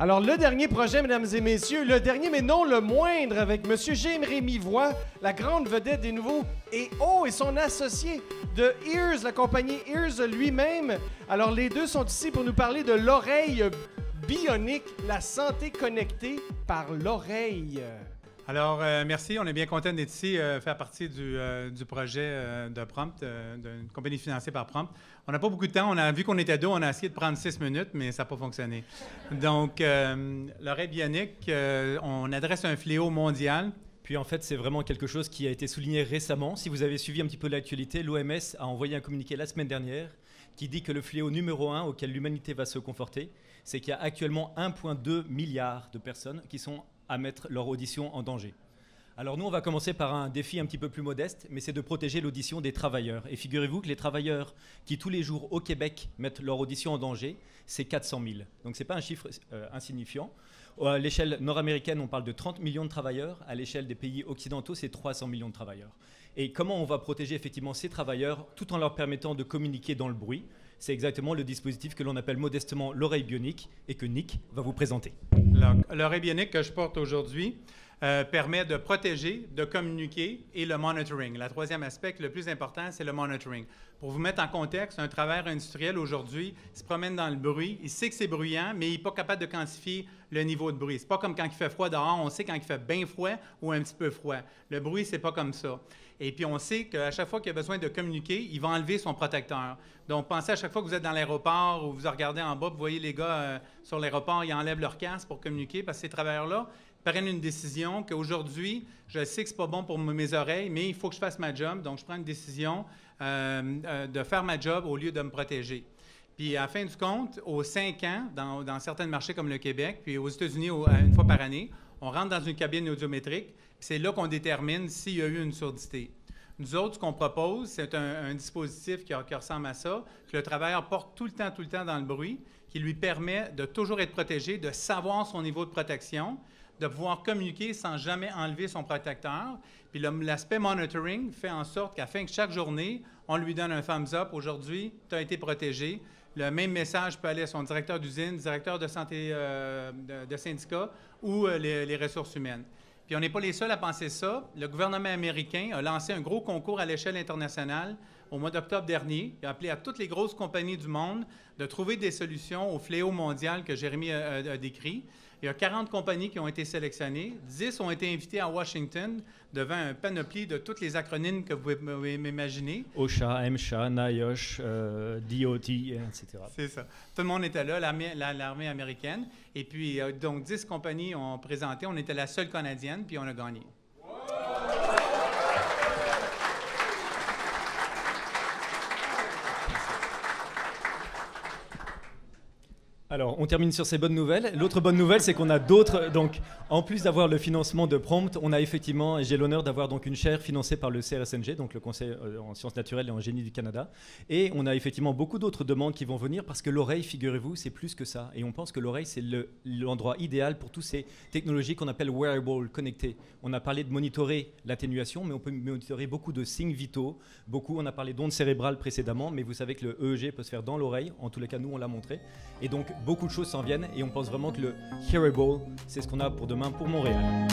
Alors, le dernier projet, mesdames et messieurs, le dernier mais non le moindre, avec M. Jérémy Voix, la grande vedette des nouveaux et son associé de Ears, la compagnie Ears lui-même. Alors, les deux sont ici pour nous parler de l'oreille bionique, la santé connectée par l'oreille. Alors, merci. On est bien content d'être ici, faire partie du projet de Prompt, d'une compagnie financée par Prompt. On n'a pas beaucoup de temps. On a vu qu'on était deux, on a essayé de prendre 6 minutes, mais ça n'a pas fonctionné. Donc, l'oreille bionique, on adresse un fléau mondial. Puis en fait, c'est vraiment quelque chose qui a été souligné récemment. Si vous avez suivi un petit peu l'actualité, l'OMS a envoyé un communiqué la semaine dernière qui dit que le fléau numéro 1 auquel l'humanité va se conforter, c'est qu'il y a actuellement 1,2 milliard de personnes qui sont à mettre leur audition en danger. Alors nous, on va commencer par un défi un petit peu plus modeste, mais c'est de protéger l'audition des travailleurs. Et figurez-vous que les travailleurs qui tous les jours au Québec mettent leur audition en danger, c'est 400 000. Donc ce n'est pas un chiffre insignifiant. À l'échelle nord-américaine, on parle de 30 millions de travailleurs. À l'échelle des pays occidentaux, c'est 300 millions de travailleurs. Et comment on va protéger effectivement ces travailleurs tout en leur permettant de communiquer dans le bruit? C'est exactement le dispositif que l'on appelle modestement l'oreille bionique et que Nick va vous présenter. L'oreille bionique que je porte aujourd'hui permet de protéger, de communiquer et le monitoring. Le troisième aspect, le plus important, c'est le monitoring. Pour vous mettre en contexte, un travailleur industriel aujourd'hui se promène dans le bruit, il sait que c'est bruyant, mais il n'est pas capable de quantifier le niveau de bruit. C'est pas comme quand il fait froid dehors, on sait quand il fait bien froid ou un petit peu froid. Le bruit, c'est pas comme ça. Et puis, on sait qu'à chaque fois qu'il a besoin de communiquer, il va enlever son protecteur. Donc, pensez à chaque fois que vous êtes dans l'aéroport ou vous regardez en bas, vous voyez les gars sur l'aéroport, ils enlèvent leur casque pour communiquer parce que ces travailleurs-là prennent une décision qu'aujourd'hui, je sais que ce n'est pas bon pour mes oreilles, mais il faut que je fasse ma job. Donc, je prends une décision de faire ma job au lieu de me protéger. Puis, à la fin du compte, aux 5 ans, dans certains marchés comme le Québec, puis aux États-Unis, une fois par année, on rentre dans une cabine audiométrique. C'est là qu'on détermine s'il y a eu une surdité. Nous autres, ce qu'on propose, c'est un dispositif qui ressemble à ça, que le travailleur porte tout le temps dans le bruit, qui lui permet de toujours être protégé, de savoir son niveau de protection, de pouvoir communiquer sans jamais enlever son protecteur. Puis l'aspect monitoring fait en sorte qu'à la fin de chaque journée, on lui donne un thumbs up. Aujourd'hui, tu as été protégé. Le même message peut aller à son directeur d'usine, directeur de santé de syndicat ou les ressources humaines. Puis on n'est pas les seuls à penser ça. Le gouvernement américain a lancé un gros concours à l'échelle internationale au mois d'octobre dernier. Il a appelé à toutes les grosses compagnies du monde de trouver des solutions au fléau mondial que Jérémy a décrit. Il y a 40 compagnies qui ont été sélectionnées. 10 ont été invitées à Washington devant un panoplie de toutes les acronymes que vous pouvez m'imaginer. OSHA, MSHA, NIOSH, DOT, etc. C'est ça. Tout le monde était là, l'armée américaine. Et puis, donc, 10 compagnies ont présenté. On était la seule canadienne, puis on a gagné. Alors, on termine sur ces bonnes nouvelles. L'autre bonne nouvelle, c'est qu'on a d'autres. Donc, en plus d'avoir le financement de Prompt, on a effectivement, et j'ai l'honneur d'avoir donc une chaire financée par le CRSNG, donc le Conseil en sciences naturelles et en génie du Canada. Et on a effectivement beaucoup d'autres demandes qui vont venir parce que l'oreille, figurez-vous, c'est plus que ça. Et on pense que l'oreille, c'est l'endroit idéal pour toutes ces technologies qu'on appelle wearable, connectées. On a parlé de monitorer l'atténuation, mais on peut monitorer beaucoup de signes vitaux. On a parlé d'ondes cérébrales précédemment, mais vous savez que le EEG peut se faire dans l'oreille. En tous les cas, nous, on l'a montré. Et donc, beaucoup de choses s'en viennent et on pense vraiment que le Hearable, c'est ce qu'on a pour demain pour Montréal.